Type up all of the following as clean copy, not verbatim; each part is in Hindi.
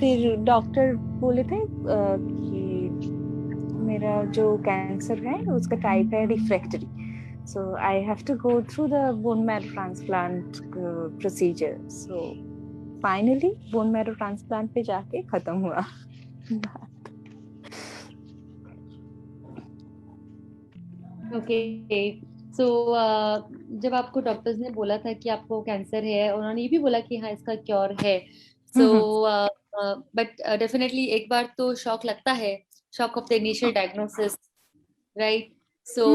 फिर डॉक्टर बोले थे कि मेरा जो कैंसर है उसका टाइप है refractory, so I have to go through the bone marrow transplant procedure. So finally bone marrow transplant पे जाके खत्म हुआ। ओके। सो जब आपको डॉक्टर्स ने बोला था कि आपको कैंसर है, उन्होंने ये भी बोला कि हाँ इसका क्योर है, सो बट डेफिनेटली एक बार तो शॉक लगता है, shock of the initial diagnosis, right? So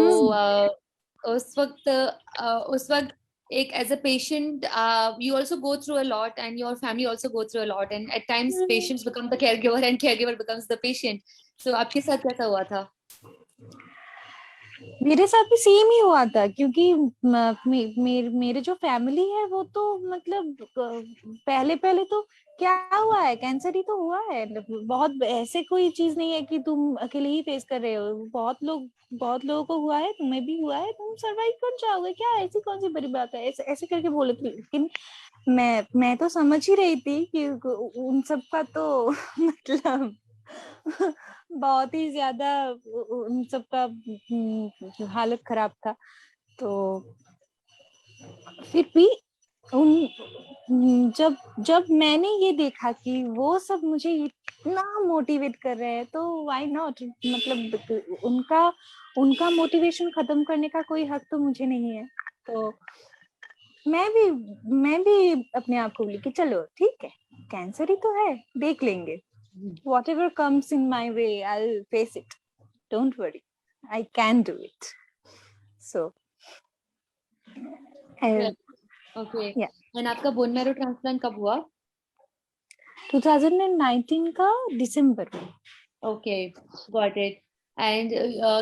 उस वक्त एक as a patient you also go through a lot and your family also go through a lot and at times patients become the caregiver and caregiver becomes the patient. So आपके साथ कैसा हुआ था? मेरे साथ भी सेम ही हुआ था, क्योंकि मेरे जो फैमिली है वो तो मतलब पहले पहले तो क्या हुआ है, कैंसर ही तो हुआ है। बहुत ऐसे कोई चीज नहीं है कि तुम अकेले ही फेस कर रहे हो, बहुत लोगों को हुआ है, तुम्हें भी हुआ है, तुम सरवाइव कर जाओगे, क्या ऐसी कौन सी बड़ी बात है, ऐसे ऐसे करके बोले थे। लेकिन मैं तो समझ ही रही थी कि उन सब का तो मतलब बहुत ही ज्यादा उन सब का हालत खराब था। तो फिर भी जब जब मैंने ये देखा कि वो सब मुझे इतना मोटिवेट कर रहे हैं, तो व्हाई नॉट, मतलब उनका उनका मोटिवेशन खत्म करने का कोई हक तो मुझे नहीं है। तो मैं भी अपने आप को बोली कि चलो ठीक है, कैंसर ही तो है, देख लेंगे, whatever comes in my way I'll face it, don't worry, I can do it. So okay. yeah, and आपका बोन मैरो ट्रांसप्लांट कब हुआ? 2019 का दिसंबर में। Okay, got it. And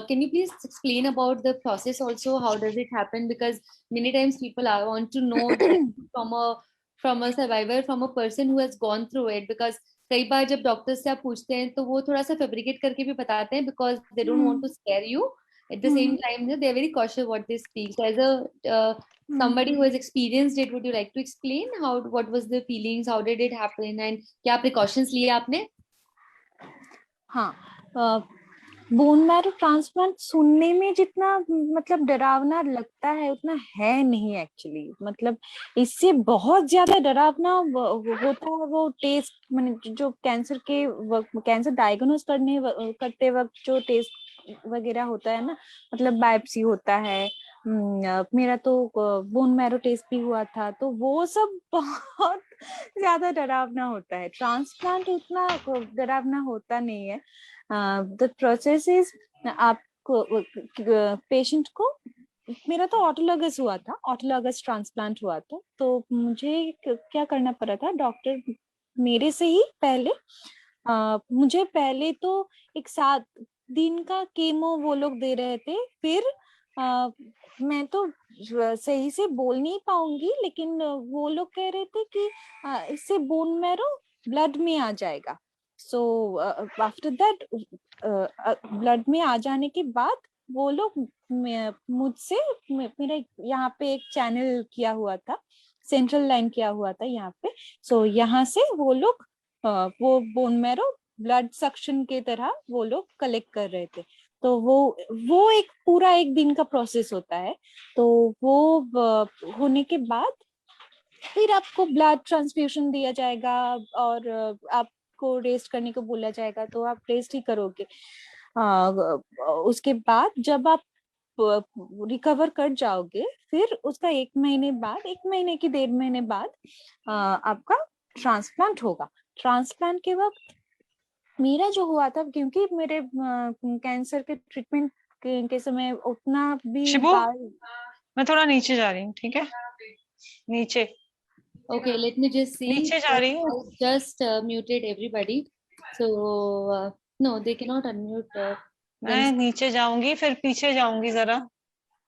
can you please explain about the process also? How does it happen? Because many times people want to know directly from a survivor, from a person who has gone through it. Because कई बार जब डॉक्टर्स से आप पूछते हैं तो वो थोड़ा सा फेब्रिकेट करके भी बताते हैं because they don't want to scare you. At the same time, they are very cautious what they speak. So as a somebody who has experienced it, would you like to explain what was the feelings, how did it happen, and क्या precautions लिए आपने? हाँ, बोन मैरो ट्रांसप्लांट सुनने में जितना मतलब डरावना लगता है उतना है नहीं एक्चुअली। मतलब इससे बहुत ज्यादा डरावना होता है वो टेस्ट, मैंने जो कैंसर डायग्नोस करते वक्त जो टेस्ट वगैरह होता है ना, मतलब बायोप्सी होता है, मेरा तो बोन मैरो टेस्ट भी हुआ था, तो वो सब बहुत ज्यादा डरावना होता है। ट्रांसप्लांट उतना डरावना होता नहीं है। द प्रोसेस इज, आपको पेशेंट को, मेरा तो ऑटोलॉगस हुआ था, ऑटोलॉगस ट्रांसप्लांट हुआ था, तो मुझे क्या करना पड़ा था, डॉक्टर मेरे से ही पहले मुझे पहले तो एक 7 दिन का केमो वो लोग दे रहे थे। फिर मैं तो सही से बोल नहीं पाऊंगी, लेकिन वो लोग कह रहे थे कि इससे बोन मैरो ब्लड में आ जाएगा। सो आफ्टर दैट ब्लड में आ जाने के बाद वो लोग मुझसे, मेरा यहाँ पे एक चैनल किया हुआ था, सेंट्रल लाइन किया हुआ था यहाँ पे, सो यहाँ से वो लोग वो बोन मैरो ब्लड सक्शन के तरह वो लोग कलेक्ट कर रहे थे। तो वो एक पूरा एक दिन का प्रोसेस होता है। तो वो होने के बाद फिर आपको ब्लड ट्रांसफ्यूजन दिया जाएगा और आपको रेस्ट करने को बोला जाएगा, तो आप रेस्ट ही करोगे। उसके बाद जब आप रिकवर कर जाओगे, फिर उसका 1 महीने बाद, 1 महीने की 1.5 महीने बाद आपका ट्रांसप्लांट होगा। ट्रांसप्लांट के वक्त मेरा जो हुआ था, क्योंकि मेरे कैंसर के ट्रीटमेंट के समय उतना भी शिबू, बाल, मैं थोड़ा नीचे जा रही हूँ, ठीक है? नीचे Okay, let me just see. नीचे जा रही हूँ। I just muted everybody. So, no, they cannot unmute मैं themselves. नीचे जाऊंगी, फिर पीछे जाऊंगी जरा,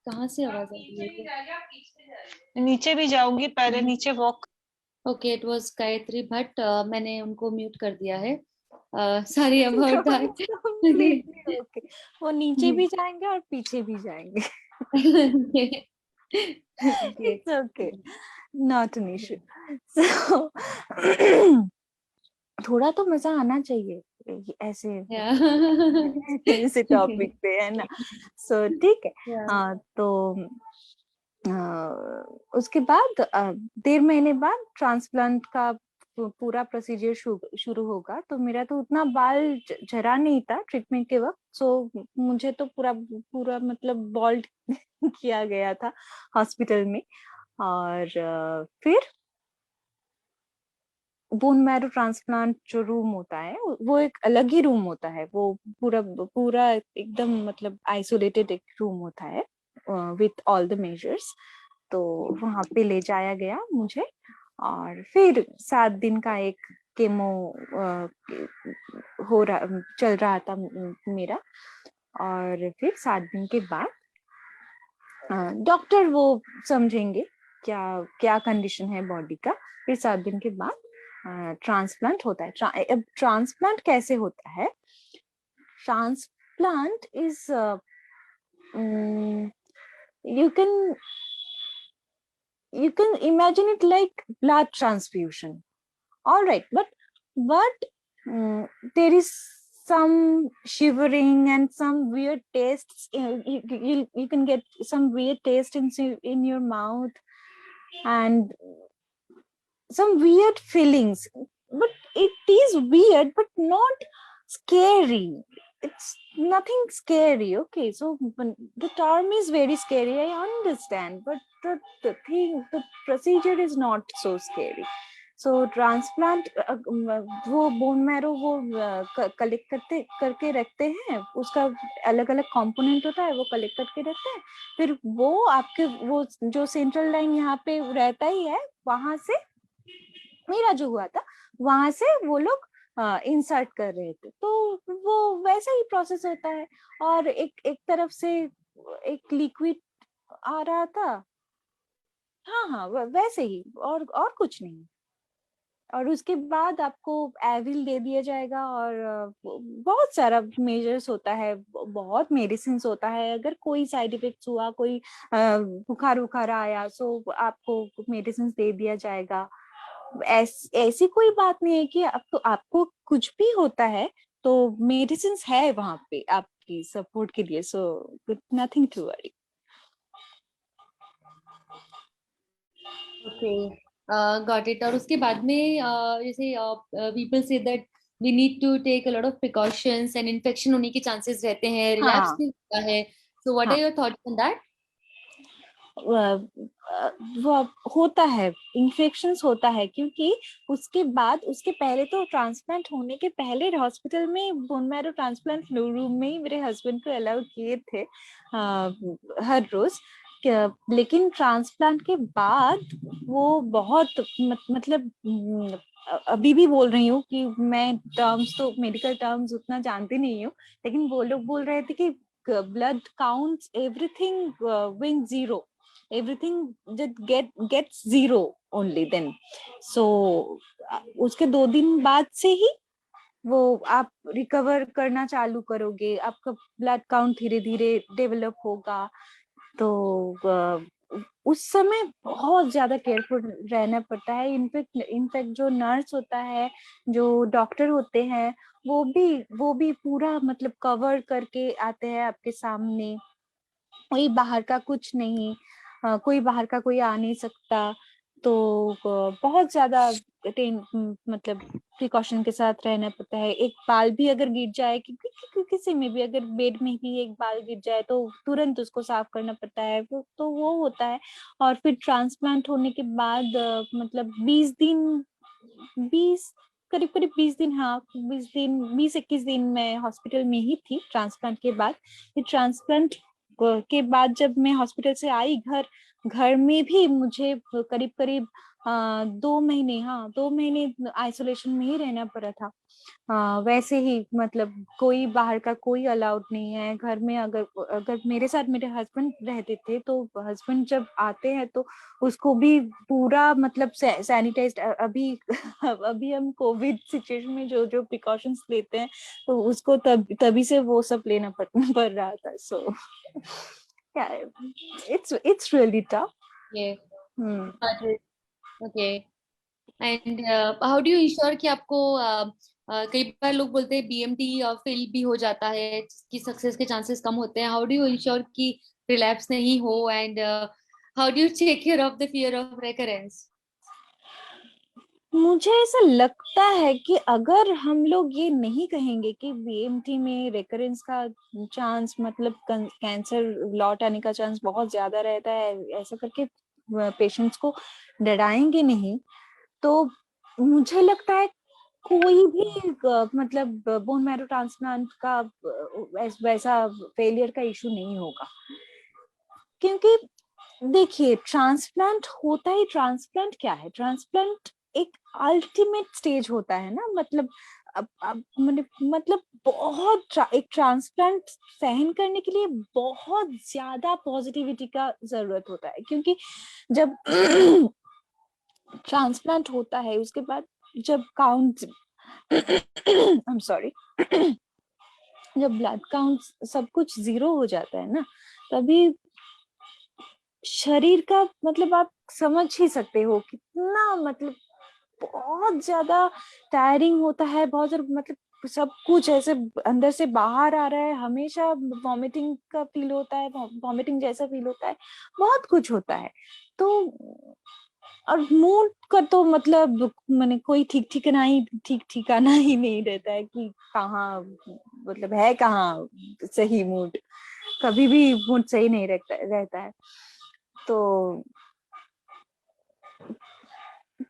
कहाँ से आवाज आ रही है? नीचे भी जाऊंगी, पहले नीचे walk. Okay, it was Gayatri Bhatt. मैंने उनको म्यूट कर दिया है. Sorry about that. ओके, वो नीचे भी जाएंगे और पीछे भी जाएंगे। Okay. It's okay, not an issue. So थोड़ा तो मजा आना चाहिए ऐसे Yeah. ऐसे टॉपिक पे, है ना। सो ठीक है। Yeah. तो उसके बाद 1.5 महीने बाद ट्रांसप्लांट का पूरा प्रोसीजर शुरू होगा। तो मेरा तो उतना बाल झरा नहीं था ट्रीटमेंट के वक्त, सो मुझे तो पूरा पूरा मतलब बॉल्ड किया गया था हॉस्पिटल में। और फिर बोन मैरो ट्रांसप्लांट जो रूम होता है वो एक अलग ही रूम होता है। वो पूरा पूरा एकदम मतलब आइसोलेटेड एक रूम होता है विथ ऑल द मेजर्स। तो वहां पे ले जाया गया मुझे, और फिर 7 दिन का एक केमो चल रहा था मेरा। और फिर 7 दिन के बाद डॉक्टर वो समझेंगे क्या क्या कंडीशन है बॉडी का। फिर 7 दिन के बाद ट्रांसप्लांट होता है। अब ट्रांसप्लांट कैसे होता है? Transplant is you can imagine it like blood transfusion, all right, but there is some shivering and some weird tastes. You can get some weird taste in your mouth and some weird feelings, but it is weird but not scary. It's nothing scary. Okay, so the term is very scary, I understand, but the procedure is not so scary. So transplant वो बोन मैरो वो कलेक्ट करके रखते हैं, उसका अलग अलग कंपोनेंट होता है, वो कलेक्ट करके रखते हैं। फिर वो आपके वो जो सेंट्रल लाइन यहाँ पे रहता ही है, वहां से मेरा जो हुआ था वहां से वो लोग इंसर्ट कर रहे थे। तो वो वैसा ही प्रोसेस होता है, और एक तरफ से एक लिक्विड आ रहा था। हाँ हाँ, वैसे ही, और कुछ नहीं। और उसके बाद आपको एविल दे दिया जाएगा, और बहुत सारा मेजर्स होता है, बहुत मेडिसिन होता है। अगर कोई साइड इफेक्ट्स हुआ, कोई बुखार बुखार आया, सो आपको मेडिसिन दे दिया जाएगा। ऐसी कोई बात नहीं है कि आपको कुछ भी होता है तो मेडिसिन है वहां पे आपकी सपोर्ट के लिए। So nothing to worry. Okay. Got it. और उसके बाद में जैसे people say that we need to take a lot of precautions and infection होने के chances रहते हैं, relapse हाँ भी होता है. So what are हाँ, your thoughts on that? वो होता है, इन्फेक्शंस होता है, क्योंकि उसके बाद उसके पहले तो ट्रांसप्लांट होने के पहले हॉस्पिटल में बोन मैरो ट्रांसप्लांट रूम में ही मेरे हस्बैंड को अलाउ किए थे हर रोज। लेकिन ट्रांसप्लांट के बाद वो बहुत मतलब अभी भी बोल रही हूँ कि मैं टर्म्स तो मेडिकल टर्म्स उतना जानती नहीं हूँ, लेकिन वो लोग बोल रहे थे कि blood counts everything win zero, everything just gets zero only then. So उसके 2 दिन बाद से ही वो आप रिकवर करना चालू करोगे, आपका ब्लड काउंट धीरे धीरे डेवलप होगा। तो उस समय बहुत ज्यादा केयरफुल रहना पड़ता है। इनफैक्ट जो नर्स होता है, जो डॉक्टर होते हैं, वो भी पूरा मतलब कवर करके आते हैं आपके सामने। कोई बाहर का कुछ नहीं, कोई बाहर का कोई आ नहीं सकता। तो बहुत ज्यादा मतलब प्रिकॉशन के साथ रहना पड़ता है। एक बाल भी अगर गिर जाए, किसी में भी अगर बेड में भी एक बाल गिर जाए तो तुरंत उसको साफ करना पड़ता है। वो होता है। और फिर ट्रांसप्लांट होने के बाद मतलब 20 दिन, 20 करीब करीब 20 दिन, हाँ 20 दिन, 20-21 दिन मैं हॉस्पिटल में ही थी ट्रांसप्लांट के बाद। फिर ट्रांसप्लांट के बाद जब मैं हॉस्पिटल से आई घर में भी मुझे करीब करीब 2 महीने, हाँ 2 महीने आइसोलेशन में ही रहना पड़ा था। वैसे ही मतलब कोई बाहर का कोई अलाउड नहीं है घर में। अगर अगर मेरे साथ मेरे हस्बैंड रहते थे तो हस्बैंड जब आते हैं तो उसको भी पूरा मतलब सैनिटाइज्ड। अभी अभी हम कोविड सिचुएशन में जो जो प्रिकॉशंस लेते हैं, तो उसको तभी से वो सब लेना पड़ रहा था। So it's really tough. Yeah. Hmm. Got it. Okay. And how do you ensure कि आपको कई बार लोग बोलते हैं बीएमटी फेल भी हो जाता है, कि सक्सेस के चांसेस कम होते हैं, हाउ डू यू इंश्योर कि रिलैप्स नहीं हो, and how do you take care of the fear of recurrence? मुझे ऐसा लगता है कि अगर हम लोग ये नहीं कहेंगे कि बीएमटी में रेकरेंस का चांस, मतलब कैंसर लौट आने का चांस बहुत ज्यादा रहता है, ऐसा करके पेशेंट्स को डराएंगे नहीं, तो मुझे लगता है कोई भी मतलब बोन मैरो ट्रांसप्लांट का वैसा फेलियर का इशू नहीं होगा। क्योंकि देखिए, ट्रांसप्लांट होता ही, ट्रांसप्लांट क्या है, ट्रांसप्लांट एक अल्टीमेट स्टेज होता है ना, मतलब अब मतलब एक ट्रांसप्लांट सहन करने के लिए बहुत ज्यादा पॉजिटिविटी का जरूरत होता है। क्योंकि जब ट्रांसप्लांट होता है उसके बाद जब काउंट आई एम सॉरी जब ब्लड काउंट सब कुछ जीरो हो जाता है ना, तभी शरीर का मतलब आप समझ ही सकते हो कितना, मतलब बहुत ज्यादा टायरिंग होता है, बहुत ज्यादा, मतलब सब कुछ ऐसे अंदर से बाहर आ रहा है, हमेशा वॉमिटिंग का फील होता है, वॉमिटिंग जैसा फील होता है, बहुत कुछ होता है। तो और मूड का तो मतलब मैंने कोई ठीक ठिकाना ही नहीं रहता है कि कहाँ, मतलब है कहाँ सही मूड, कभी भी मूड सही नहीं रहता है। तो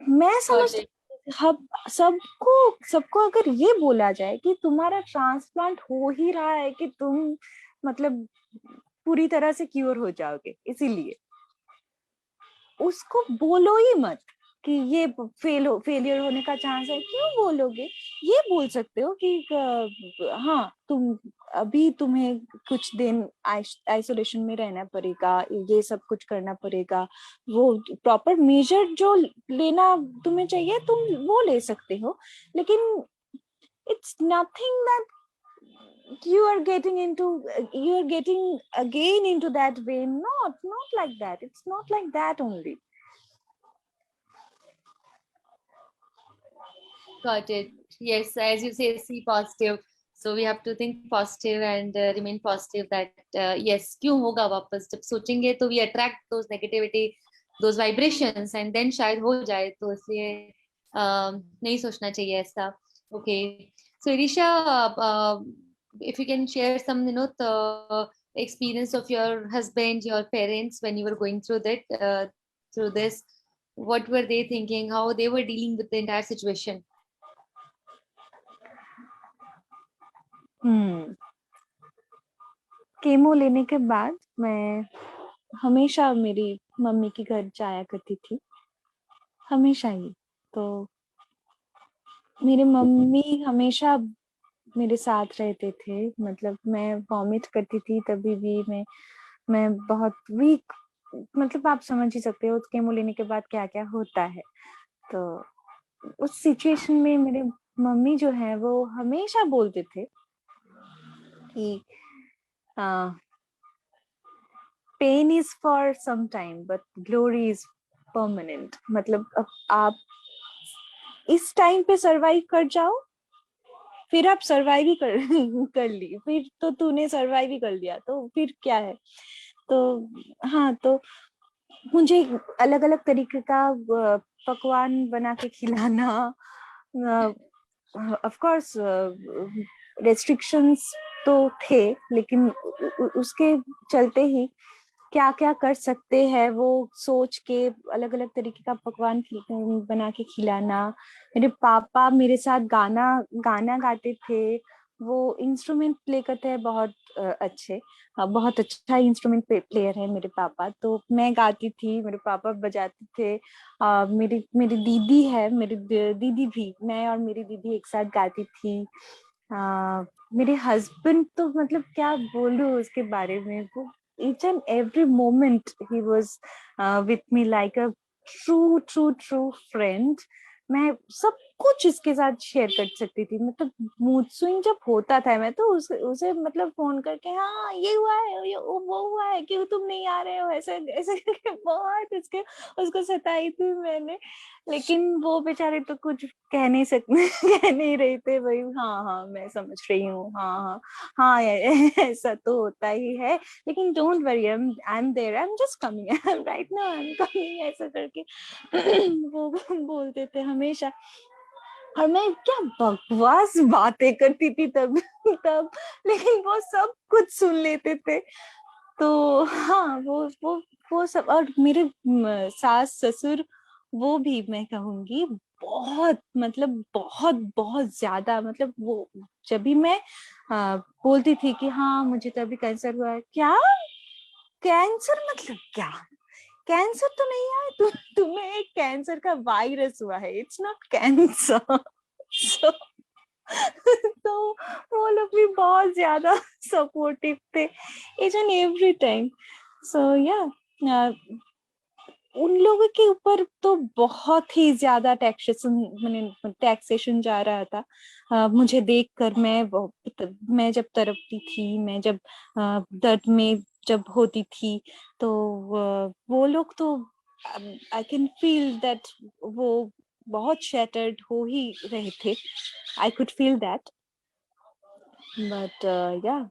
मैं Got समझती it. सबको सबको अगर ये बोला जाए कि तुम्हारा ट्रांसप्लांट हो ही रहा है, कि तुम मतलब पूरी तरह से क्योर हो जाओगे, इसीलिए उसको बोलो ही मत कि ये फेलियर होने का चांस है। क्यों बोलोगे? ये बोल सकते हो कि हाँ, तुम अभी तुम्हें कुछ दिन आइसोलेशन में रहना पड़ेगा, ये सब कुछ करना पड़ेगा, वो प्रॉपर मेजर जो लेना तुम्हें चाहिए तुम वो ले सकते हो, लेकिन it's nothing that you are getting again into that way. Not like that. It's not like that only. Got it. Yes, as you say, see positive. So we have to think positive and remain positive that yes, क्यों होगा वापस, जब सोचेंगे तो we attract those negativity, those vibrations, and then शायद हो जाए, तो इसलिए नहीं सोचना चाहिए ऐसा. Okay. So Irisha, if you can share some, the experience of your husband, your parents when you were going through that, through this, what were they thinking? How they were dealing with the entire situation? Chemo लेने के बाद मैं हमेशा मेरी मम्मी के घर जाया करती थी, हमेशा ही। तो मेरे मम्मी हमेशा मेरे साथ रहते थे, मतलब मैं वॉमिट करती थी तभी भी मैं बहुत वीक, मतलब आप समझ ही सकते हो केमो लेने के बाद क्या क्या होता है। तो उस सिचुएशन में मेरे मम्मी जो है वो हमेशा बोलते थे कि pain is for some time but glory is permanent. मतलब अब आप इस टाइम पे सरवाइव कर जाओ, फिर आप सरवाइव ही कर कर ली, फिर तो तूने सरवाइव ही कर लिया, तो फिर क्या है। तो हाँ, तो मुझे अलग अलग तरीके का पकवान बना के खिलाना, ऑफ कोर्स रेस्ट्रिक्शंस तो थे, लेकिन उसके चलते ही क्या क्या कर सकते हैं वो सोच के अलग अलग तरीके का पकवान बना के खिलाना। मेरे पापा मेरे साथ गाना गाना गाते थे, वो इंस्ट्रूमेंट प्ले करते हैं बहुत अच्छे, बहुत अच्छा इंस्ट्रूमेंट प्लेयर है मेरे पापा। तो मैं गाती थी, मेरे पापा बजाते थे। मेरी मेरी दीदी है, मेरी दीदी भी, मैं और मेरी दीदी एक साथ गाती थी। मेरे हस्बैंड तो मतलब क्या बोलूं उसके बारे में, वो each and every moment he was with me like a true friend। मैं सब कुछ इसके साथ शेयर कर सकती थी, मतलब मूड स्विंग जब होता था मैं तो उसे मतलब फोन करके हाँ ये हुआ है, ये वो हुआ है, है, क्यों तुम नहीं आ रहे हो, ऐसे ऐसे करके बहुत उसको सताई थी मैंने। लेकिन वो बेचारे तो कुछ कह नहीं सकते कह नहीं रहे थे भाई। हाँ हाँ मैं समझ रही हूँ, हाँ हाँ हाँ ऐसा तो होता ही है, लेकिन don't worry, I am there, I am just coming, right now I am coming, ऐसा करके वो बोलते थे हमेशा। और मैं क्या बकवास बातें करती थी तब तब, लेकिन वो सब कुछ सुन लेते थे। तो हाँ वो सब। और मेरे सास ससुर, वो भी मैं कहूंगी बहुत, मतलब बहुत बहुत ज्यादा, मतलब वो जब भी मैं बोलती थी कि हाँ मुझे तो अभी कैंसर हुआ है, क्या कैंसर मतलब क्या, कैंसर तो नहीं है, तुम्हें एक कैंसर का वायरस हुआ है, इट्स नॉट कैंसर। सो तो वो लोग भी बहुत ज्यादा सपोर्टिव थे ईच एंड एवरी टाइम। सो या उन लोगों के ऊपर तो बहुत ही ज्यादा टैक्सेशन जा रहा था। मुझे देखकर मैं जब तड़पती थी, मैं जब दर्द में जब होती थी, तो वो लोग तो आई कैन फील दैट वो बहुत शैटर्ड हो ही रहे थे। I could feel that, but yeah,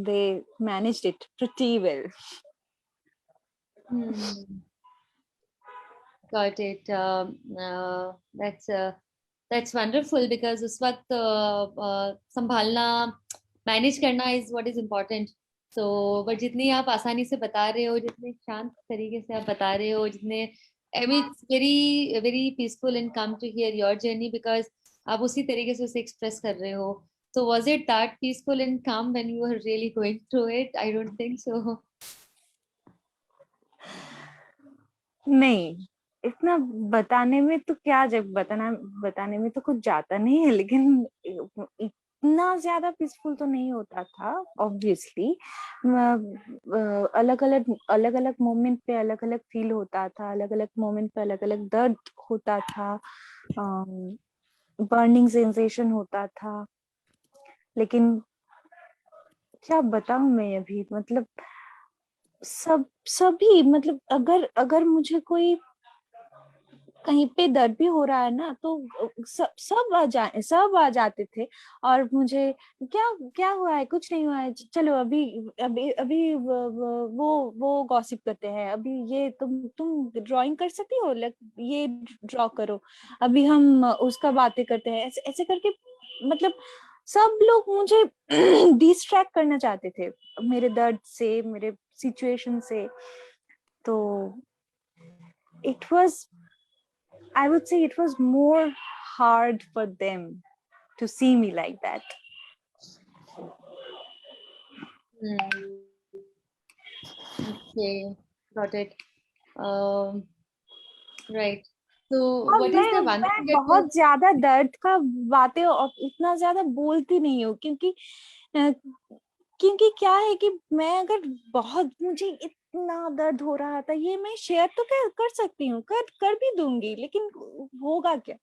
they managed it pretty well. Hmm. Got it. That's wonderful because उस वक्त संभालना, मैनेज करना is what is important. So, but जितनी आप आसानी से बता रहे हो, जितने शांत तरीके से आप बता रहे हो, जितने I mean it's very very peaceful and calm to hear your journey because आप उसी तरीके से उसे एक्सप्रेस कर रहे हो. So was it that peaceful and calm when you were really going through it? I don't think so. नहीं, इतना बताने में तो क्या, जब बताने में तो कुछ जाता नहीं है, लेकिन इतना ज्यादा पीसफुल तो नहीं होता था ऑब्वियसली। अलग अलग मोमेंट पे अलग अलग फील होता था, अलग अलग मोमेंट पे अलग अलग दर्द होता था, बर्निंग सेंसेशन होता था। लेकिन क्या बताऊं मैं अभी, मतलब सभी, मतलब अगर अगर मुझे कोई कहीं पे दर्द भी हो रहा है ना, तो सब आ जाते थे। और मुझे क्या क्या हुआ है, कुछ नहीं हुआ है, चलो अभी अभी अभी वो गॉसिप करते हैं, अभी ये तुम ड्राइंग कर सकती हो, ये ड्रॉ करो, अभी हम उसका बातें करते हैं, ऐसे ऐसे करके। मतलब सब लोग मुझे डिस्ट्रैक्ट करना चाहते थे मेरे दर्द से, मेरे सिचुएशन से। तो it was, I would say it was more hard for them to see me like that. Hmm. Okay, got it. Um, right. So, और what is the one मैं thing that you? बहुत ज्यादा दर्द का बातें और उतना ज्यादा बोलती नहीं हूँ, क्योंकि क्या है कि मैं अगर बहुत, मुझे इतना दर्द हो रहा था, ये मैं शेयर तो कर सकती हूँ, कर भी दूंगी, लेकिन होगा क्या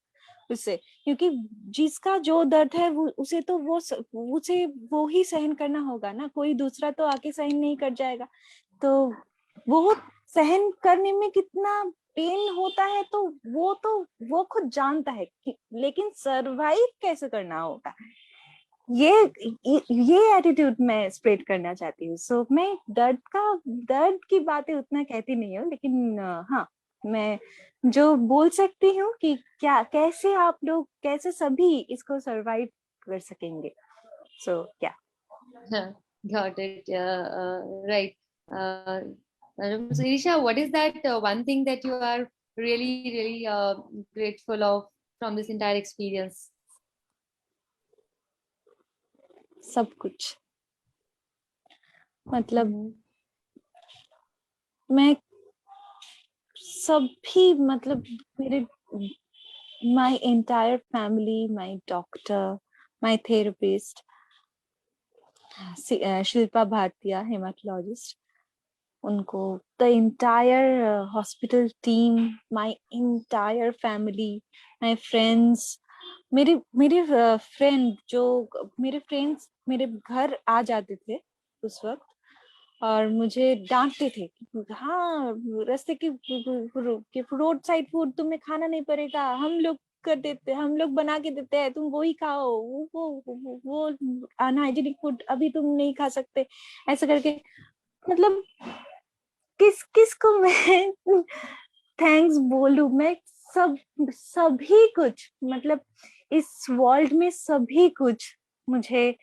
उससे, क्योंकि जिसका जो दर्द है उसे तो उसे वो ही सहन करना होगा ना, कोई दूसरा तो आके सहन नहीं कर जाएगा। तो वो सहन करने में कितना पेन होता है, तो वो खुद जानता है लेकिन सरवाइव कैसे करना होगा, ये ये एटीट्यूड मैं स्प्रेड करना चाहती हूँ। सो मैं दर्द की बातें उतना कहती नहीं हूँ, लेकिन हाँ, मैं जो बोल सकती हूँ कि क्या, कैसे आप लोग, कैसे सभी इसको सरवाइव कर सकेंगे। सो क्या Got it. Right. So, Irisha, what is that one thing that you are really, really grateful of from this entire experience? सब कुछ, मतलब Mhm. मैं सभी, मतलब मेरे, my entire family, my doctor, my therapist, Shilpa Bhatia haematologist, उनको, the entire hospital team, my entire family, my friends, मेरे फ्रेंड जो मेरे फ्रेंड्स मेरे घर आ जाते थे उस वक्त, और मुझे डांटते थे कि हाँ रास्ते की रोड साइड फूड तुम्हें खाना नहीं पड़ेगा, हम लोग कर देते, हम लोग बना के देते हैं, तुम वही खाओ, वो अनहाइजीनिक फूड अभी तुम नहीं खा सकते, ऐसा करके। मतलब किस किस को मैं थैंक्स बोलूं मैं। सब सभी कुछ, मतलब इस वर्ल्ड में सभी कुछ मुझे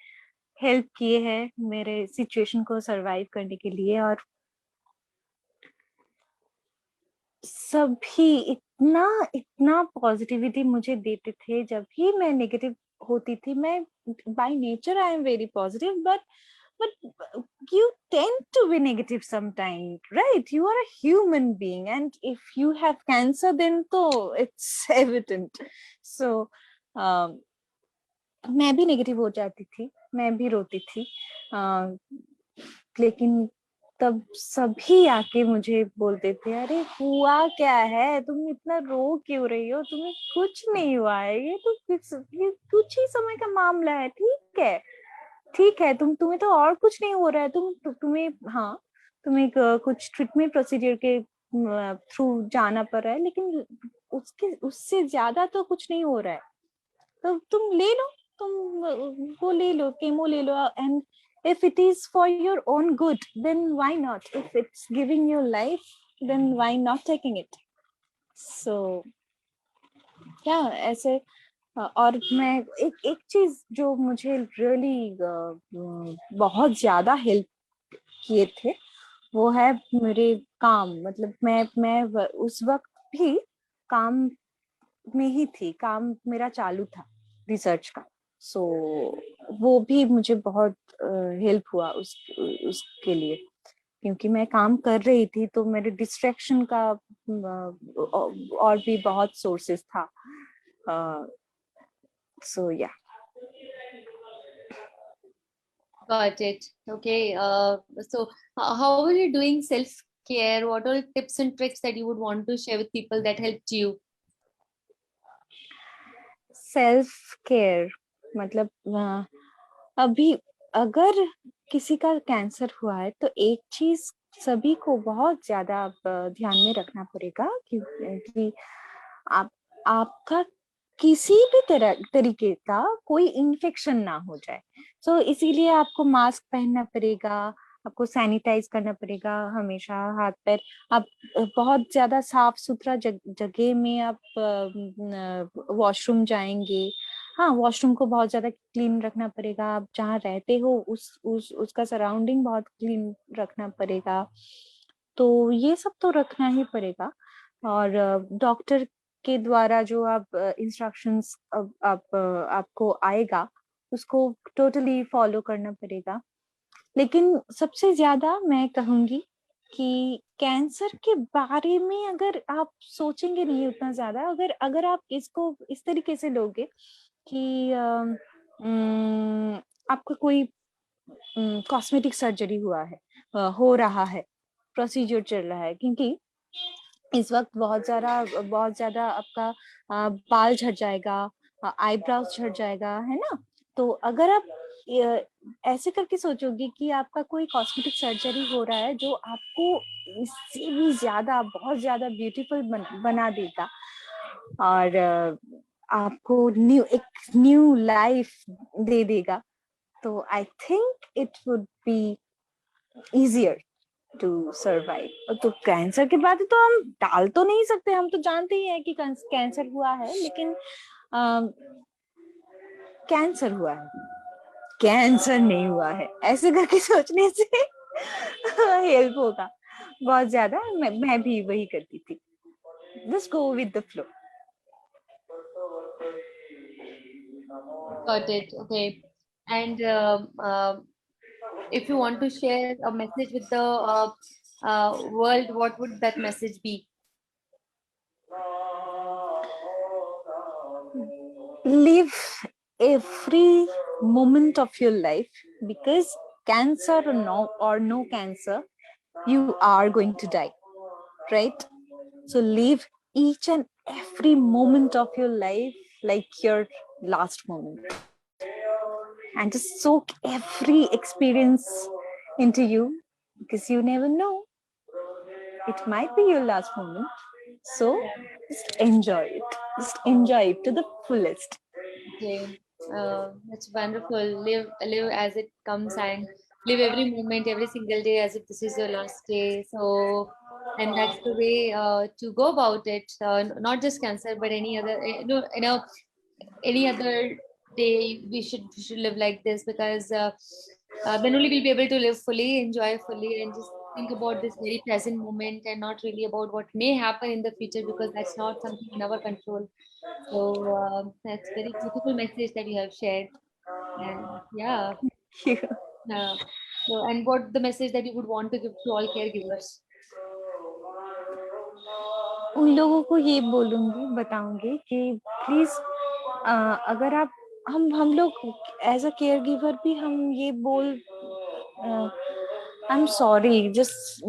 हेल्प किए हैं मेरे सिचुएशन को सरवाइव करने के लिए। और सभी इतना इतना पॉजिटिविटी मुझे देते थे जब भी मैं नेगेटिव होती थी। मैं by nature I am very positive, but you tend to be negative sometimes, right? You are a human being, and if you have cancer then तो it's evident. So मैं भी नेगेटिव हो जाती थी, मैं भी रोती थी, लेकिन तब सभी आके मुझे बोलते थे अरे हुआ क्या है, तुम इतना रो क्यों रही हो, तुम्हें कुछ नहीं हुआ है, ये तो ये कुछ ही समय का मामला है, ठीक है, ठीक है, तुम्हें तो और कुछ नहीं हो रहा है, तुम्हें हाँ तुम्हें कुछ ट्रीटमेंट प्रोसीजर के थ्रू जाना पड़ रहा है, लेकिन उसके उससे ज्यादा तो कुछ नहीं हो रहा है, तो तुम ले लो, तुम वो ले लो, केमो ले लो, and if it is for your own good then why not, if it's giving you life then why not taking it. So क्या ऐसे और मैं एक एक चीज जो मुझे रियली बहुत ज्यादा हेल्प किए थे वो है मेरे काम। मतलब मैं उस वक्त भी काम में ही थी, काम मेरा चालू था रिसर्च का। सो वो भी मुझे बहुत हेल्प हुआ उसके लिए, क्योंकि मैं काम कर रही थी तो मेरे डिस्ट्रैक्शन का और भी बहुत सोर्सेस था। सो या Got it. Okay. So how are you doing self-care? What are tips and tricks that you would want to share with people that helped you? Self care मतलब अभी अगर किसी का कैंसर हुआ है तो एक चीज सभी को बहुत ज्यादा ध्यान में रखना पड़ेगा कि आप आपका किसी भी तरीके का कोई इन्फेक्शन ना हो जाए। सो इसीलिए आपको मास्क पहनना पड़ेगा, आपको सैनिटाइज करना पड़ेगा हमेशा हाथ पैर। आप बहुत ज्यादा साफ सुथरा जगह में आप वॉशरूम जाएंगे, हाँ वॉशरूम को बहुत ज्यादा क्लीन रखना पड़ेगा। आप जहाँ रहते हो उसका सराउंडिंग बहुत क्लीन रखना पड़ेगा। तो ये सब तो रखना ही पड़ेगा। और डॉक्टर के द्वारा जो आप इंस्ट्रक्शंस आपको आएगा उसको टोटली फॉलो करना पड़ेगा। लेकिन सबसे ज्यादा मैं कहूंगी कि कैंसर के बारे में अगर आप सोचेंगे नहीं उतना ज्यादा, अगर अगर आप इसको इस तरीके से लोगे कि आपका कोई कॉस्मेटिक सर्जरी हुआ है, हो रहा है, प्रोसीजर चल रहा है, क्योंकि इस वक्त बहुत ज्यादा आपका बाल झड़ जाएगा, आईब्रोज झड़ जाएगा, है ना। तो अगर आप ऐसे करके सोचोगे कि आपका कोई कॉस्मेटिक सर्जरी हो रहा है जो आपको इससे भी ज्यादा बहुत ज्यादा ब्यूटीफुल बना देगा और आपको एक न्यू लाइफ दे देगा, तो I think it would be easier to survive. तो कैंसर के बाद तो हम टाल तो नहीं सकते, हम तो जानते ही हैं कि कैंसर हुआ है, लेकिन कैंसर हुआ है, कैंसर नहीं हुआ है, ऐसे करके सोचने से हेल्प होगा बहुत ज्यादा। मैं भी वही करती थी, just go with the flow. Got it. Okay. And if you want to share a message with the world, what would that message be? Live every moment of your life, because cancer or no cancer, you are going to die, right? So live each and every moment of your life like your last moment, and just soak every experience into you, because you never know. It might be your last moment. So just enjoy it. Just enjoy it to the fullest. Okay, that's wonderful. Live as it comes, and live every moment, every single day as if this is your last day. So, and that's the way to go about it. Not just cancer, but any other, any other day we should live like this, because then only we'll be able to live fully, enjoy fully, and just think about this very present moment and not really about what may happen in the future, because that's not something in our control. So that's very beautiful message that you have shared. And yeah, uh, so, and what the message that you would want to give to all caregivers? उन लोगों को ये बोलूंगी, बताऊंगी कि प्लीज अगर आप हम लोग एज अ केयर गिवर भी हम ये बोल I am sorry just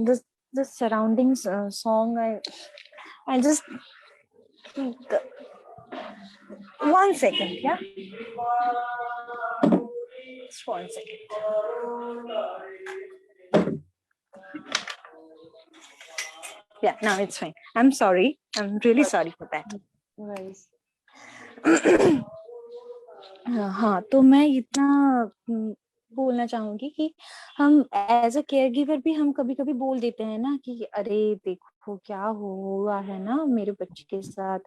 the surroundings song I just 1 second, yeah, just 1 second. Yeah, now it's fine. I'm sorry, I'm really sorry for that. Nice. हाँ, तो मैं इतना बोलना चाहूंगी कि हम एज अ केयर गिवर भी हम कभी कभी बोल देते हैं ना कि अरे देखो क्या हुआ है ना मेरे बच्चे के साथ,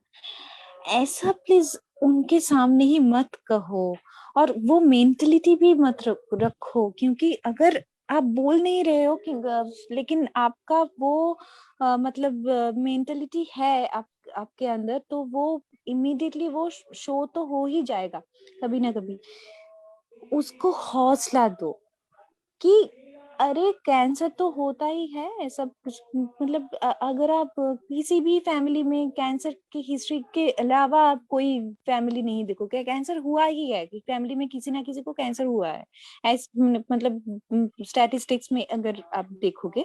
ऐसा प्लीज उनके सामने ही मत कहो, और वो मेंटलिटी भी मत रखो, क्योंकि अगर आप बोल नहीं रहे हो कि लेकिन आपका वो मतलब मेंटलिटी है आपके अंदर, तो वो इमीडिएटली वो शो तो हो ही जाएगा कभी ना कभी। उसको हौसला दो कि अरे कैंसर तो होता ही है सब कुछ, मतलब अगर आप किसी भी फैमिली में कैंसर की हिस्ट्री के अलावा आप कोई फैमिली नहीं देखोगे, कैंसर हुआ ही है कि फैमिली में किसी ना किसी को कैंसर हुआ है, मतलब स्टैटिस्टिक्स में अगर आप देखोगे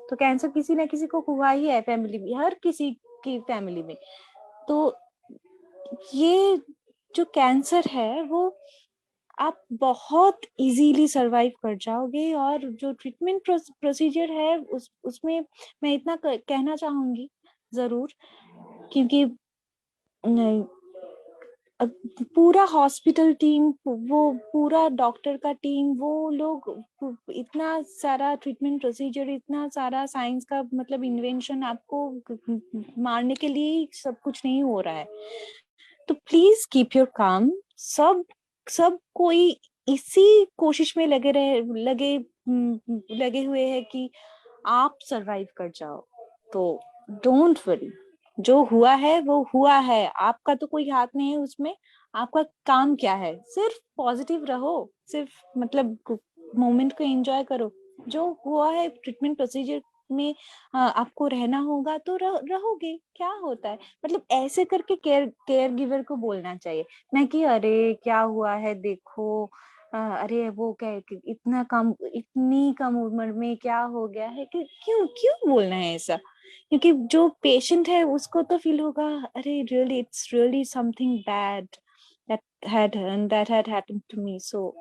तो कैंसर किसी ना किसी को हुआ ही है फैमिली में, हर किसी की फैमिली में। तो ये जो कैंसर है वो आप बहुत इजीली सरवाइव कर जाओगे, और जो ट्रीटमेंट प्रोसीजर है उसमें मैं इतना कहना चाहूंगी जरूर, क्योंकि पूरा हॉस्पिटल टीम, वो पूरा डॉक्टर का टीम, वो लोग इतना सारा ट्रीटमेंट प्रोसीजर, इतना सारा साइंस का मतलब इन्वेंशन आपको मारने के लिए सब कुछ नहीं हो रहा है। तो प्लीज कीप योर काम। सब कोई इसी कोशिश में लगे हुए हैं कि आप सरवाइव कर जाओ। तो डोंट वरी, जो हुआ है वो हुआ है, आपका तो कोई हाथ नहीं है उसमें। आपका काम क्या है, सिर्फ पॉजिटिव रहो, सिर्फ मतलब मोमेंट को एंजॉय करो। जो हुआ है ट्रीटमेंट प्रोसीजर में आपको रहना होगा तो रहोगे, क्या होता है, मतलब ऐसे करके केयर गिवर को बोलना चाहिए, ना कि अरे क्या हुआ है देखो, अरे वो क्या इतनी कम उम्र में क्या हो गया है, कि क्यों क्यों बोलना है ऐसा, क्योंकि जो पेशेंट है उसको तो फील होगा अरे really it's really something bad that had happened to me, so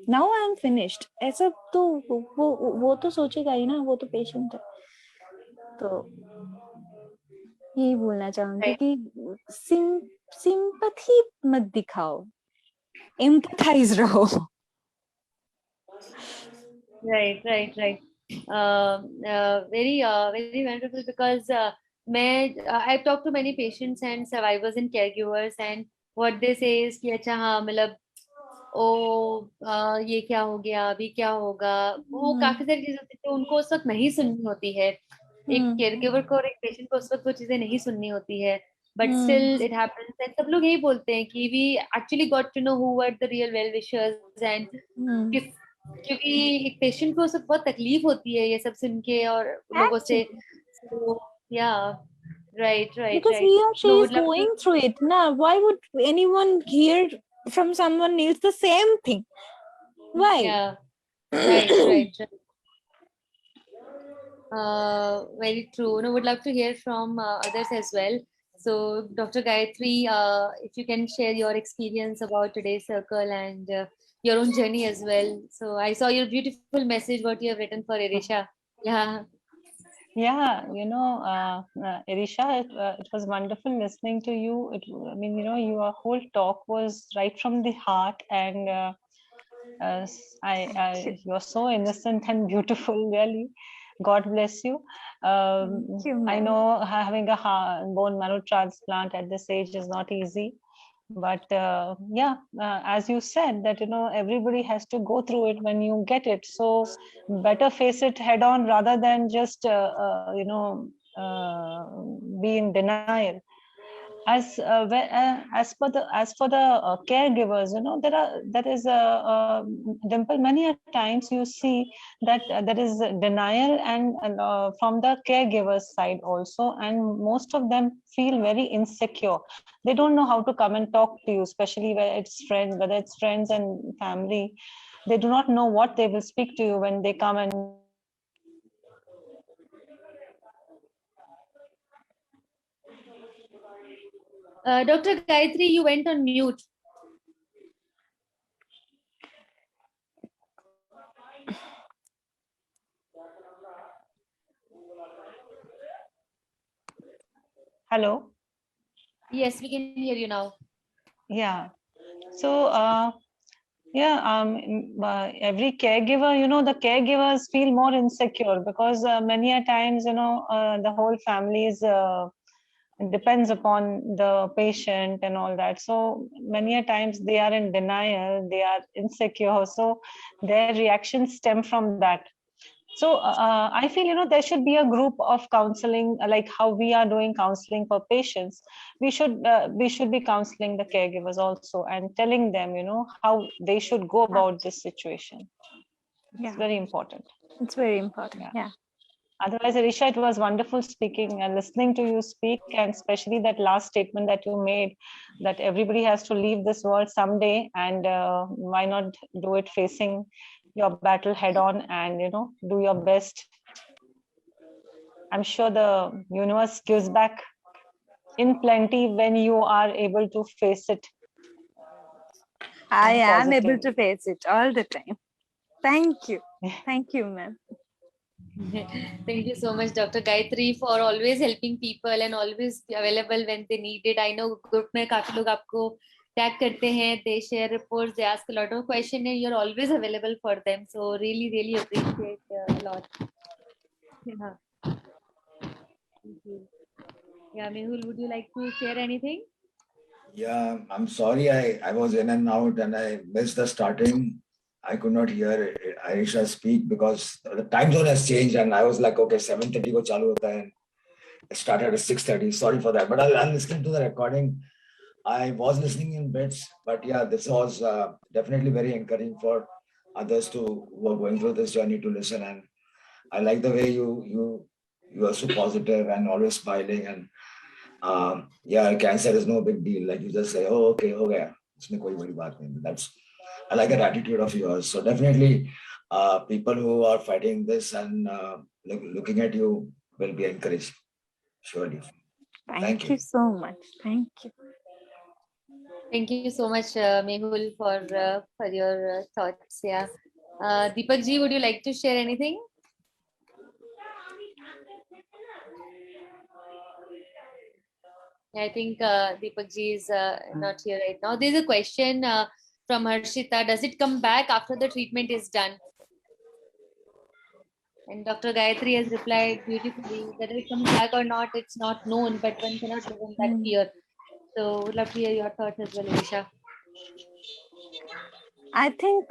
now I am finished, ऐसा तो वो तो सोचेगा ही ना, वो तो पेशेंट है। तो यही बोलना चाहूंगी कि सिंपैथी मत दिखाओ, एम्पैथाइज रहो। Right. Very wonderful, because I've talked to many patients and survivors and caregivers, and what they say is कि अच्छा हाँ मतलब ये क्या हो गया, अभी क्या होगा, वो काफी सारी चीजें होती है तो उनको उस वक्त नहीं सुननी होती है। एक केयरगिवर को और एक पेशेंट को उस वक्त वो चीजें नहीं सुननी होती है, but still it happens, and सब लोग यही बोलते हैं कि we actually got to know who were the real well wishers, and क्योंकि एक पेशेंट को सब बहुत तकलीफ होती है ये सब सुन के और लोगों से। या right because he or she is going through it na, why would anyone hear from someone else the same thing? Why? Yeah, right. Very true. No, would love to hear from others as well. So, Dr. Gayatri, if you can share your experience about today's circle and your own journey as well. So, I saw your beautiful message what you have written for Irisha. Yeah. Yeah, Irisha, it was wonderful listening to you. I mean, your whole talk was right from the heart, and you're so innocent and beautiful, really. God bless you. Thank you, I ma'am. know having a bone marrow transplant at this age is not easy, but as you said, that everybody has to go through it when you get it. So better face it head on rather than just be in denial. As for the caregivers, there is a Dimple, many a times you see that there is denial and from the caregivers side also, and most of them feel very insecure. They don't know how to come and talk to you, especially whether it's friends and family. They do not know what they will speak to you when they come and Dr. Gayatri, you went on mute. hello. Yes, we can hear you now. Yeah. So every caregiver, the caregivers feel more insecure because many a times, the whole family is depends upon the patient and all that. So many a times they are in denial, they are insecure. So their reactions stem from that. So I feel, there should be a group of counseling, like how we are doing counseling for patients. We should be counseling the caregivers also and telling them, how they should go about this situation. It's Yeah, very important. it's very important. Yeah. Yeah. Otherwise, Arisha, it was wonderful speaking and listening to you speak, and especially that last statement that you made, that everybody has to leave this world someday, and why not do it facing your battle head on and do your best. I'm sure the universe gives back in plenty when you are able to face it. I am Positive. able to face it all the time. Thank you. Thank you, ma'am. Thank you so much, Dr. Gayatri, for always helping people and always available when they need it. I know group में काफी लोग आपको tag करते हैं, they share reports, they ask a lot of questions, and you're always available for them. So really, really appreciate a lot. Yeah. Thank you. Yeah, Mehul, would you like to share anything? Yeah, I'm sorry. I was in and out and I missed the starting. I could not hear Aisha speak because the time zone has changed and I was like, okay, 7:30 ko chalu hota hai. It started at 6:30. Sorry for that. But I'll listen to the recording. I was listening in bits, but yeah, this was definitely very encouraging for others who are going through this journey to listen. And I like the way you are so positive and always smiling and yeah, cancer is no big deal. Like you just say, oh, okay, ho gaya. Isme koi badi baat nahi. I like that attitude of yours. So definitely, people who are fighting this and looking at you will be encouraged. Surely. Thank you so much. Thank you. Thank you so much, Mehul, for your thoughts. Yeah. Deepak ji, would you like to share anything? I think Deepak ji is not here right now. There's a question from Harshita. Does it come back after the treatment is done? And Dr. Gayatri has replied beautifully. Whether it comes back or not, it's not known, but one cannot live in that fear. So would love to hear your thoughts as well, Isha. I think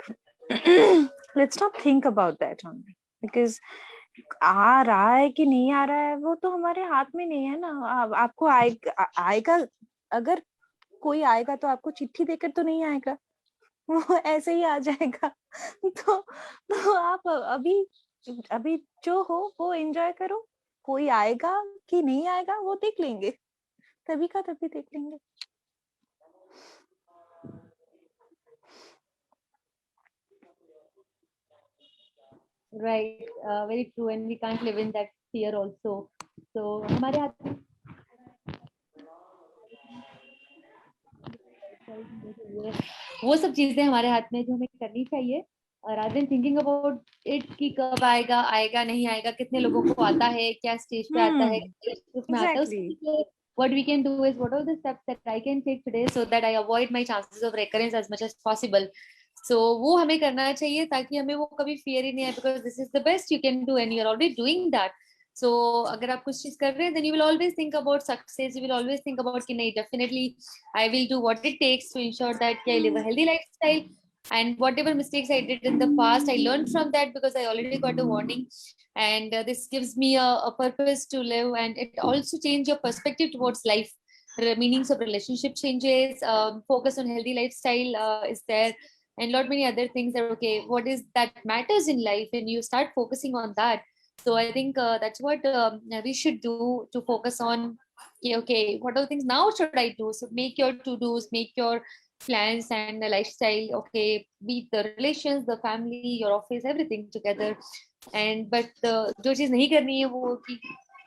let's not think about that only, because आ रहा है कि नहीं आ रहा है वो तो हमारे हाथ में नहीं है ना. आपको आएगा, अगर कोई आएगा तो आपको चिट्ठी देकर तो नहीं आएगा, वो ऐसे ही आ जाएगा. तो आप अभी जो हो वो एंजॉय करो. कोई आएगा कि नहीं आएगा वो देख लेंगे, तभी का तभी देख लेंगे. Right, very true, and we can't live in that fear also. So हमारे हाथ वो सब चीजें हमारे हाथ में जो हमें करनी चाहिए, rather than thinking about it कि कब आएगा आएगा नहीं आएगा, कितने लोगों को आता है, क्या स्टेज पे आता है, किस group में आता है, उसके Exactly. लिए what we can do is what are the steps that I can take today so that I avoid my chances of recurrence as much as possible. So वो हमें करना चाहिए ताकि हमें वो कभी fear ही नहीं आए, because this is the best you can do and you're already doing that. So अगर आप कुछ चीज कर रहे हैं, then you will always think about success, you will always think about कि नहीं, definitely I will do what it takes to ensure that I live a healthy lifestyle. And whatever mistakes I did in the past, I learned from that because I already got a warning, and this gives me a purpose to live, and it also changes your perspective towards life. Meanings of relationship changes, focus on healthy lifestyle is there, and lot many other things that okay, what is that matters in life, and you start focusing on that. So I think that's what we should do, to focus on okay, what are the things now should I do. So make your to-dos, make your plans and the lifestyle, okay, be the relations, the family, your office, everything together. And but जो चीज नहीं करनी है वो कि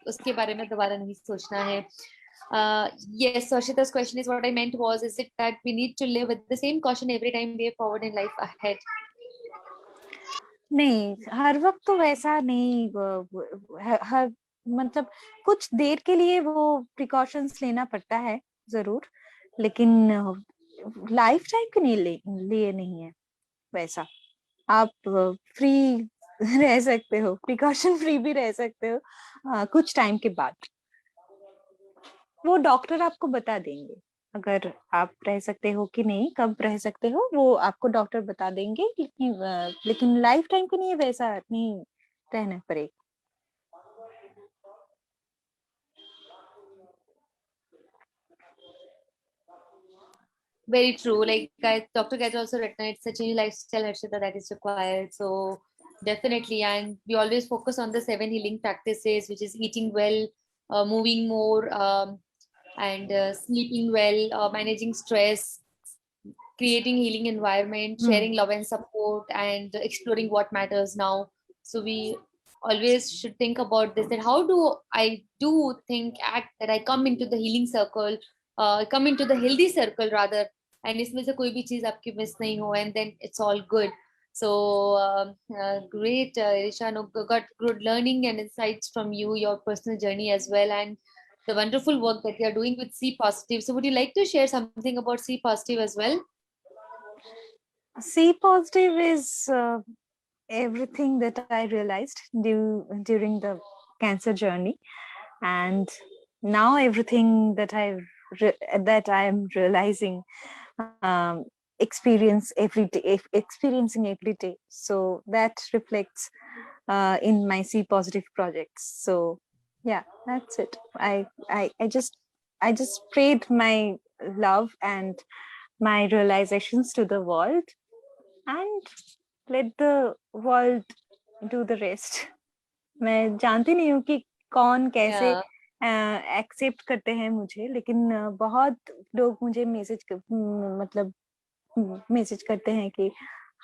उसके बारे में दोबारा नहीं सोचना है. Yes, Sarshita's question is what I meant was, is it that we need to live with the same caution every time we are forward in life ahead? नहीं, हर वक्त तो वैसा नहीं, हर मतलब कुछ देर के लिए वो प्रिकॉशंस लेना पड़ता है जरूर, लेकिन लाइफ टाइम के लिए नहीं है वैसा. आप फ्री रह सकते हो, प्रिकॉशन फ्री भी रह सकते हो कुछ टाइम के बाद. वो डॉक्टर आपको बता देंगे अगर आप रह सकते हो कि नहीं, कब रह सकते हो वो आपको डॉक्टर बता देंगे, लेकिन लाइफ टाइम के लिए वैसा नहीं रहना पड़ेगा. Very true. Like Dr. Gayatri also written, it's a change lifestyle, Harshita, that is required. So definitely, and we always focus on the 7 healing practices, which is eating well, moving more, and sleeping well, managing stress, creating healing environment, sharing love and support, and exploring what matters now. So we always should think about this, that how do I do think act that I come into the healing circle, come into the healthy circle rather, and इसमें से कोई भी चीज आपकी miss नहीं हो, and then it's all good. So great, Irisha, no, got good learning and insights from you, your personal journey as well, and the wonderful work that you are doing with C Positive. So would you like to share something about C Positive as well? C positive is everything that I realized during the cancer journey, and now everything that I am realizing, experiencing every day. So that reflects in my C positive projects. So yeah, that's it. I just spread my love and my realizations to the world, and let the world do the rest. मैं जानती नहीं हूँ कि कौन कैसे एक्सेप्ट करते हैं मुझे, लेकिन बहुत लोग मुझे मतलब मैसेज करते हैं कि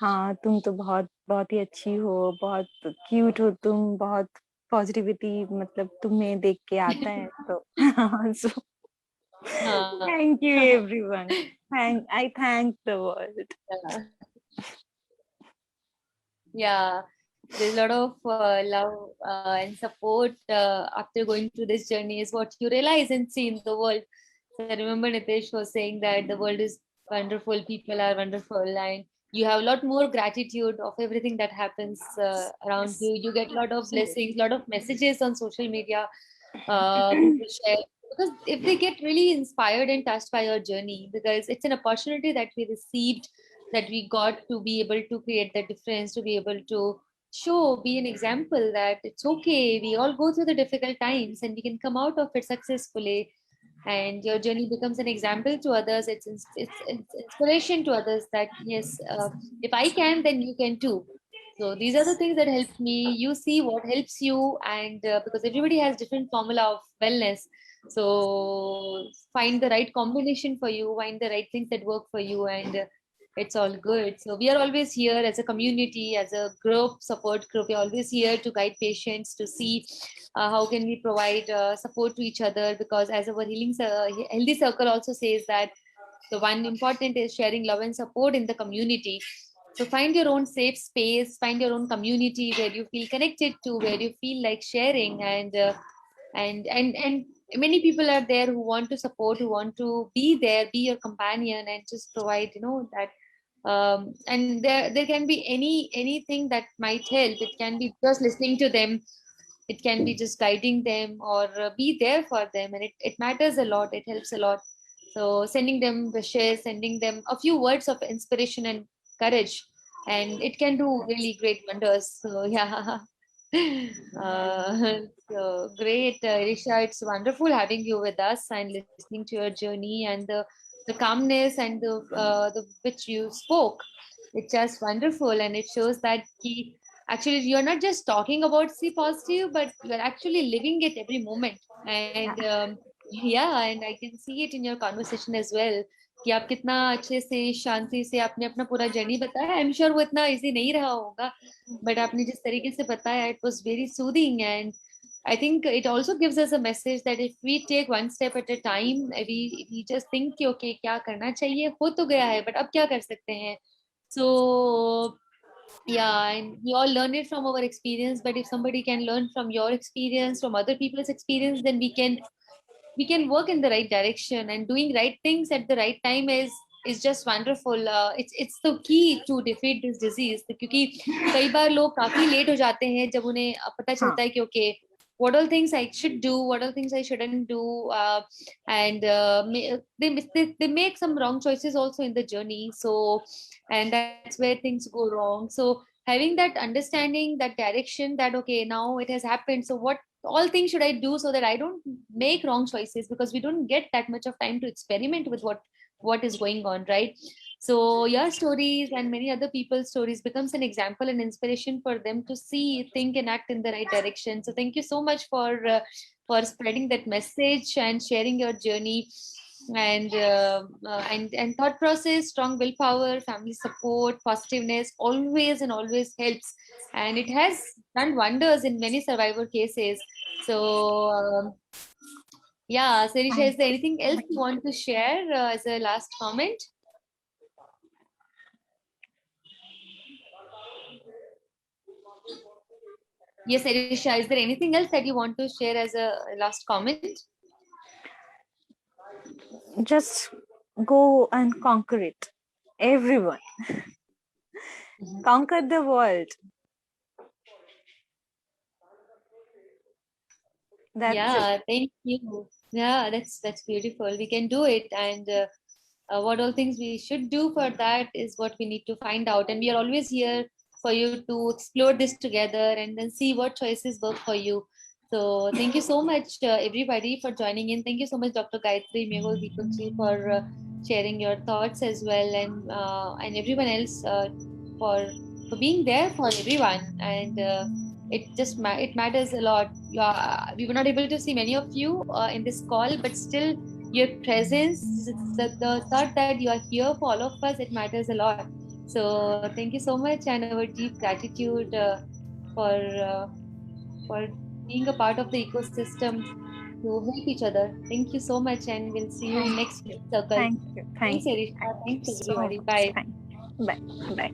हाँ, तुम तो बहुत ही अच्छी हो, बहुत क्यूट हो तुम, बहुत पॉजिटिविटी मतलब तुम्हें देख के आता है. तो so thank you everyone. I thank the world. Yeah, there's a lot of love and support after going through this journey is what you realize and see in the world. So I remember Nitesh was saying that the world is wonderful, people are wonderful, and you have a lot more gratitude of everything that happens around you. You get a lot of blessings, a lot of messages on social media. People share, because if they get really inspired and touched by your journey, because it's an opportunity that we received, that we got to be able to create the difference, to be able to be an example that it's okay, we all go through the difficult times and we can come out of it successfully, and your journey becomes an example to others. It's inspiration to others that yes, if I can, then you can too. So these are the things that help me. You see what helps you, and because everybody has different formula of wellness, so find the right combination for you, find the right things that work for you, and it's all good. So we are always here as a community, as a group, support group. We're always here to guide patients, to see how can we provide support to each other, because as our healthy circle also says that the one important is sharing love and support in the community. So find your own safe space, find your own community where you feel connected to, where you feel like sharing, and many people are there who want to support, who want to be there, be your companion, and just provide, that. And there can be anything that might help. It can be just listening to them, it can be just guiding them, or be there for them, and it matters a lot, it helps a lot. So sending them wishes, sending them a few words of inspiration and courage, and it can do really great wonders. So yeah. So great, Risha, it's wonderful having you with us and listening to your journey, and the calmness and the which you spoke. It's just wonderful, and it shows that actually you're not just talking about C positive, but you're actually living it every moment. And yeah, and I can see it in your conversation as well, कि आप कितना अच्छे से शांति से आपने अपना पूरा जर्नी बताया. आई एम श्योर वो इतना इजी नहीं रहा होगा, बट आपने जिस तरीके से बताया, it was very soothing. And I think it also gives us a message that if we take one step at a time, we just think कि okay, क्या करना चाहिए, हो तो गया है, but अब क्या कर सकते हैं. So yeah, and we all learn it from our experience, but if somebody can learn from your experience, from other people's experience, then we can work in the right direction, and doing right things at the right time is just wonderful. It's the key to defeat this disease, क्योंकि कई बार लोग काफी लेट हो जाते हैं जब उन्हें पता चलता है कि okay, what all things I should do, what all things I shouldn't do, and they make some wrong choices also in the journey. So, and that's where things go wrong. So having that understanding, that direction, that okay, now it has happened, so what all things should I do so that I don't make wrong choices, because we don't get that much of time to experiment with what is going on, right? So your stories and many other people's stories becomes an example and inspiration for them to see, think, and act in the right direction. So thank you so much for spreading that message and sharing your journey, and thought process, strong willpower, family support, positiveness always and always helps, and it has done wonders in many survivor cases. So yeah, Sirisha, is there anything else you want to share as a last comment? Yes, Sirisha, is there anything else that you want to share as a last comment? Just go and conquer it, everyone. Conquer the world. That's Yeah, it. thank you. Yeah, that's beautiful. We can do it, and what all things we should do for that is what we need to find out. And we are always here for you to explore this together and then see what choices work for you. So thank you so much, everybody, for joining in. Thank you so much, Dr. Gayatri Mehul Deepakji, for sharing your thoughts as well, and everyone else for being there for everyone. And it matters a lot. We were not able to see many of you in this call, but still your presence, the thought that you are here for all of us, it matters a lot. So thank you so much, and our deep gratitude for being a part of the ecosystem to help each other. Thank you so much, and we'll see you in next circle. Thank you. Thanks, Thank you. Arisha. Thank you Thanks, so everybody. much. Bye. Thank you. Bye. Bye.